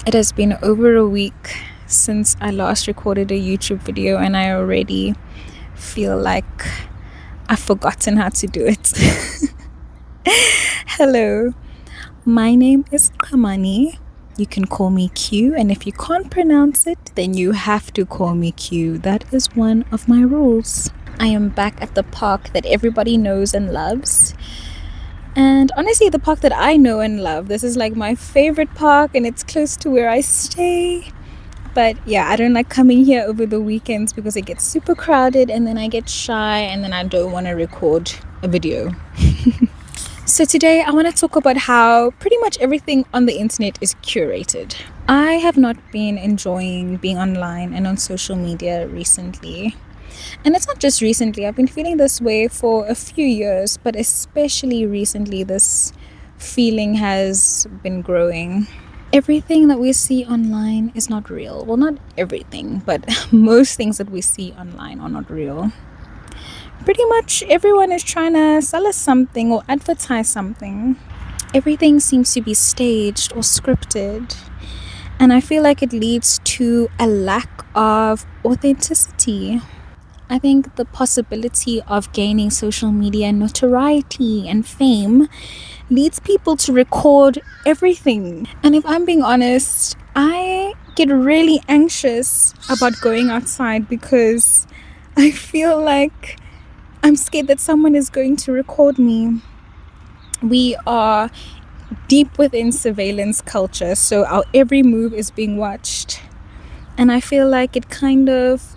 It has been over a week since I last recorded a YouTube video, and I already feel like I've forgotten how to do it. Hello, my name is Kamani. You can call me Q, and if you can't pronounce it, then you have to call me Q. That is one of my rules. I am back at the park that everybody knows and loves. And honestly, the park that I know and love, this is like my favorite park, and it's close to where I stay. But yeah, I don't like coming here over the weekends because it gets super crowded and then I get shy and then I don't want to record a video. So today I want to talk about how pretty much everything on the internet is curated. I have not been enjoying being online and on social media recently. And it's not just recently, I've been feeling this way for a few years, but especially recently this feeling has been growing. Everything that we see online is not real. Well, not everything, but most things that we see online are not real. Pretty much everyone is trying to sell us something or advertise something. Everything seems to be staged or scripted. And I feel like it leads to a lack of authenticity. I think the possibility of gaining social media notoriety and fame leads people to record everything. And if I'm being honest, I get really anxious about going outside because I feel like I'm scared that someone is going to record me. We are deep within surveillance culture, so our every move is being watched. And I feel like it kind of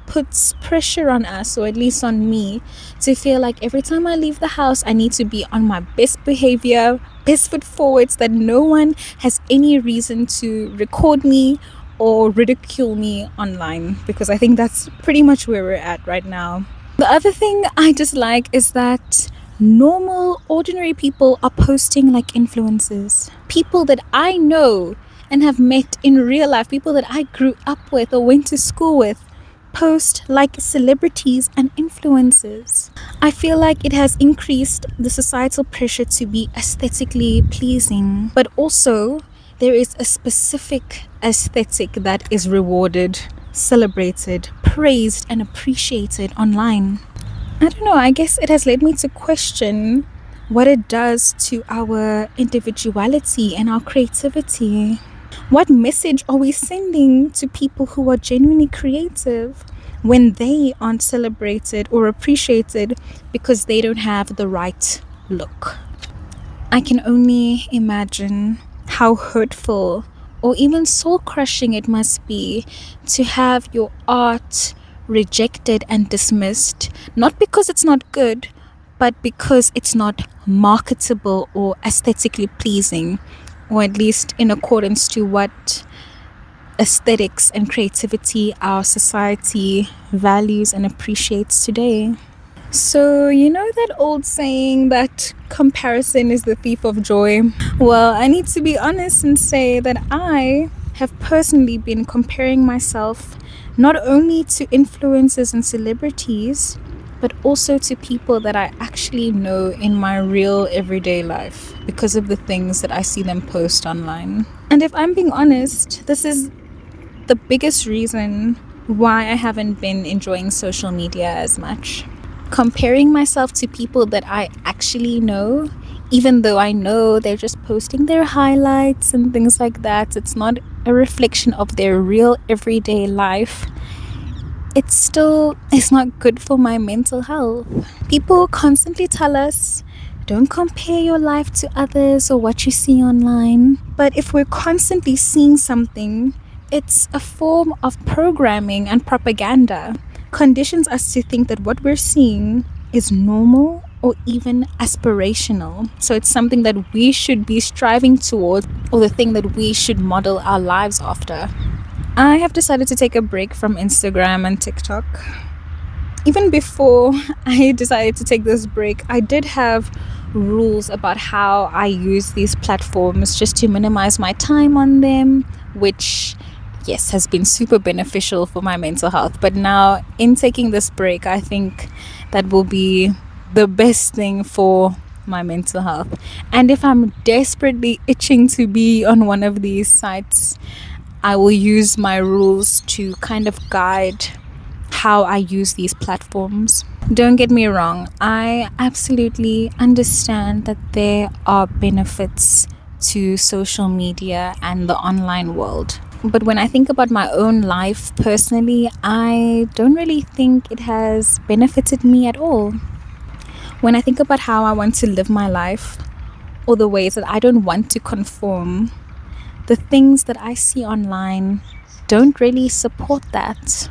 puts pressure on us, or at least on me, to feel like every time I leave the house I need to be on my best behavior, best foot forward, so that no one has any reason to record me or ridicule me online, because I think that's pretty much where we're at right now. The other thing I dislike is that normal, ordinary people are posting like influencers. People that I know and have met in real life, people that I grew up with or went to school with, post like celebrities and influencers. I feel like it has increased the societal pressure to be aesthetically pleasing, but also there is a specific aesthetic that is rewarded, celebrated, praised, and appreciated online. I don't know, I guess it has led me to question what it does to our individuality and our creativity. What message are we sending to people who are genuinely creative when they aren't celebrated or appreciated because they don't have the right look? I can only imagine how hurtful or even soul-crushing it must be to have your art rejected and dismissed, not because it's not good, but because it's not marketable or aesthetically pleasing, or at least in accordance to what aesthetics and creativity our society values and appreciates today. So, you know that old saying that comparison is the thief of joy? Well, I need to be honest and say that I have personally been comparing myself not only to influencers and celebrities, but also to people that I actually know in my real everyday life because of the things that I see them post online. And if I'm being honest, this is the biggest reason why I haven't been enjoying social media as much. Comparing myself to people that I actually know, even though I know they're just posting their highlights and things like that, it's not a reflection of their real everyday life. It's not good for my mental health. People constantly tell us, don't compare your life to others or what you see online. But if we're constantly seeing something, it's a form of programming and propaganda. Conditions us to think that what we're seeing is normal or even aspirational. So it's something that we should be striving towards, or the thing that we should model our lives after. I have decided to take a break from Instagram and TikTok. Even before I decided to take this break, I did have rules about how I use these platforms just to minimize my time on them, which, yes, has been super beneficial for my mental health. But now, in taking this break, I think that will be the best thing for my mental health. And if I'm desperately itching to be on one of these sites, I will use my rules to kind of guide how I use these platforms. Don't get me wrong, I absolutely understand that there are benefits to social media and the online world. But when I think about my own life personally, I don't really think it has benefited me at all. When I think about how I want to live my life, or the ways that I don't want to conform, the things that I see online don't really support that.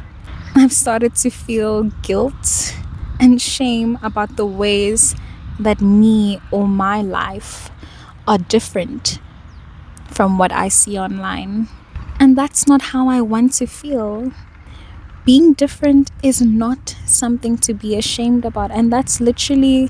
I've started to feel guilt and shame about the ways that me or my life are different from what I see online. And that's not how I want to feel. Being different is not something to be ashamed about. And that's literally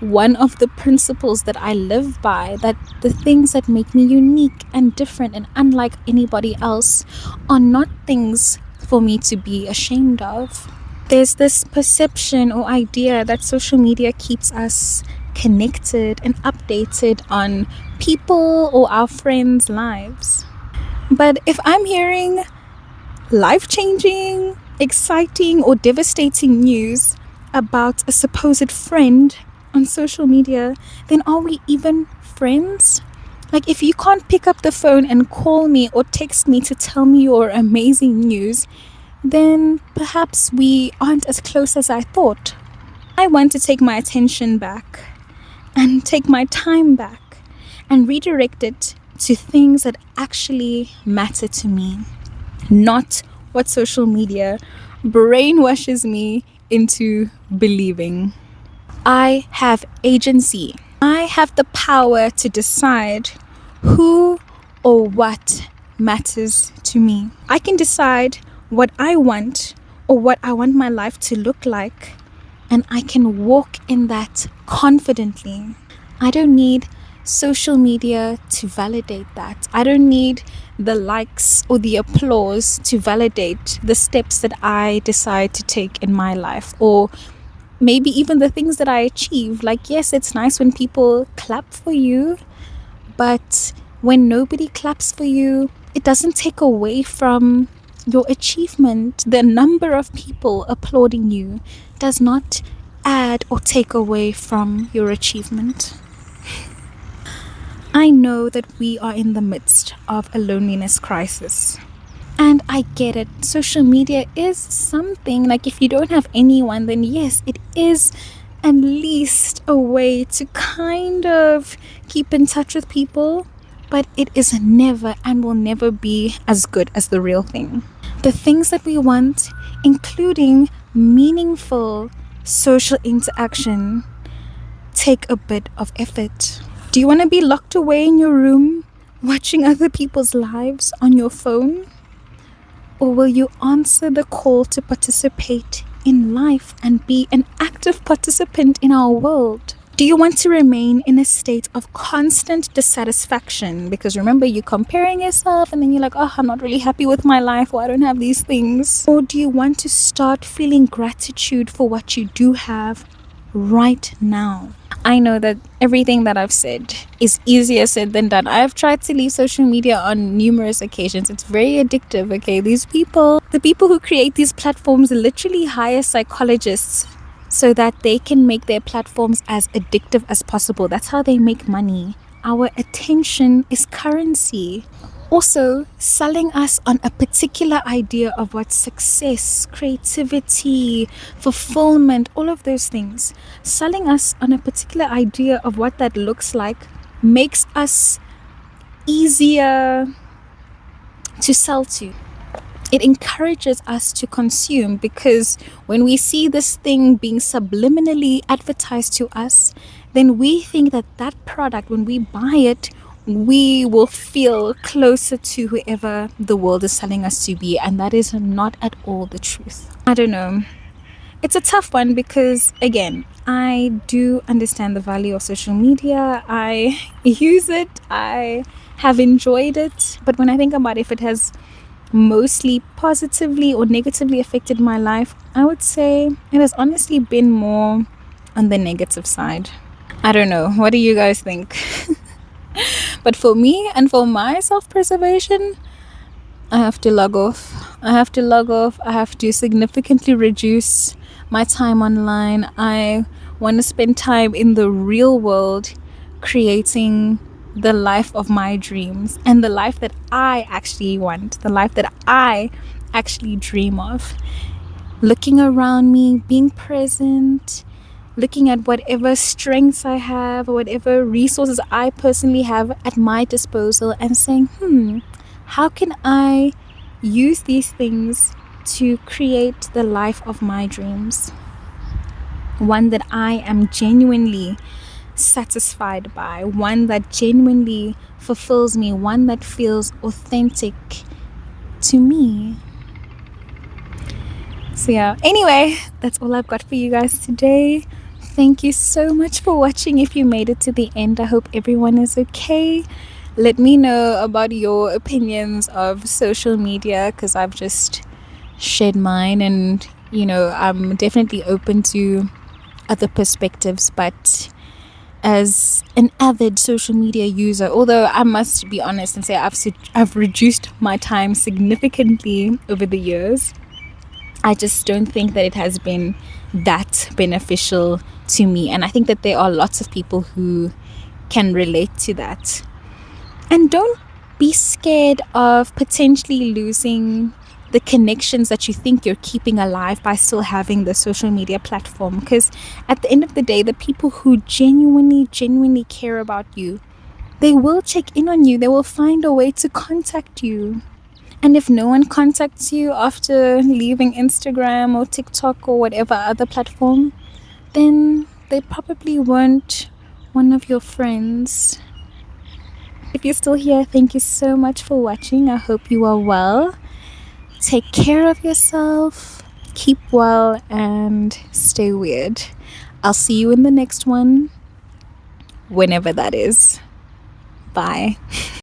one of the principles that I live by, that the things that make me unique and different and unlike anybody else are not things for me to be ashamed of. There's this perception or idea that social media keeps us connected and updated on people or our friends' lives. But if I'm hearing life-changing, exciting, or devastating news about a supposed friend on social media, then are we even friends? Like, if you can't pick up the phone and call me or text me to tell me your amazing news, then perhaps we aren't as close as I thought. I want to take my attention back and take my time back and redirect it to things that actually matter to me, not what social media brainwashes me into believing. I have agency. I have the power to decide who or what matters to me. I can decide what I want or what I want my life to look like, and I can walk in that confidently. I don't need social media to validate that. I don't need the likes or the applause to validate the steps that I decide to take in my life, or maybe even the things that I achieve. Like, yes, it's nice when people clap for you, but when nobody claps for you, it doesn't take away from your achievement. The number of people applauding you does not add or take away from your achievement. I know that we are in the midst of a loneliness crisis. And I get it. Social media is something, like, if you don't have anyone, then yes, it is at least a way to kind of keep in touch with people. But it is never and will never be as good as the real thing. The things that we want, including meaningful social interaction, take a bit of effort. Do you want to be locked away in your room watching other people's lives on your phone? Or will you answer the call to participate in life and be an active participant in our world? Do you want to remain in a state of constant dissatisfaction? Because remember, you're comparing yourself and then you're like, oh, I'm not really happy with my life, or I don't have these things. Or do you want to start feeling gratitude for what you do have right now? I know that everything that I've said is easier said than done. I've tried to leave social media on numerous occasions. It's very addictive, okay? The people who create these platforms literally hire psychologists so that they can make their platforms as addictive as possible. That's how they make money. Our attention is currency. Also, selling us on a particular idea of what success, creativity, fulfillment, all of those things, selling us on a particular idea of what that looks like makes us easier to sell to. It encourages us to consume, because when we see this thing being subliminally advertised to us, then we think that that product, when we buy it, we will feel closer to whoever the world is selling us to be. And that is not at all the truth. I don't know. It's a tough one because, again, I do understand the value of social media. I use it. I have enjoyed it. But when I think about if it has mostly positively or negatively affected my life, I would say it has honestly been more on the negative side. I don't know. What do you guys think? But for me and for my self preservation, I have to log off. I have to log off. I have to significantly reduce my time online. I want to spend time in the real world creating the life of my dreams and the life that I actually want, the life that I actually dream of. Looking around me, being present, looking at whatever strengths I have, or whatever resources I personally have at my disposal, and saying, how can I use these things to create the life of my dreams? One that I am genuinely satisfied by, one that genuinely fulfills me, one that feels authentic to me. So yeah, anyway, that's all I've got for you guys today. Thank you so much for watching. If you made it to the end, I hope everyone is okay. Let me know about your opinions of social media, because I've just shared mine, and I'm definitely open to other perspectives. But as an avid social media user, although I must be honest and say I've reduced my time significantly over the years, I just don't think that it has been that beneficial to me. And I think that there are lots of people who can relate to that. And don't be scared of potentially losing the connections that you think you're keeping alive by still having the social media platform. Because at the end of the day, the people who genuinely care about you, they will check in on you. They will find a way to contact you. And if no one contacts you after leaving Instagram or TikTok or whatever other platform, then they probably weren't one of your friends. If you're still here, thank you so much for watching. I hope you are well. Take care of yourself, keep well, and stay weird. I'll see you in the next one, whenever that is. Bye.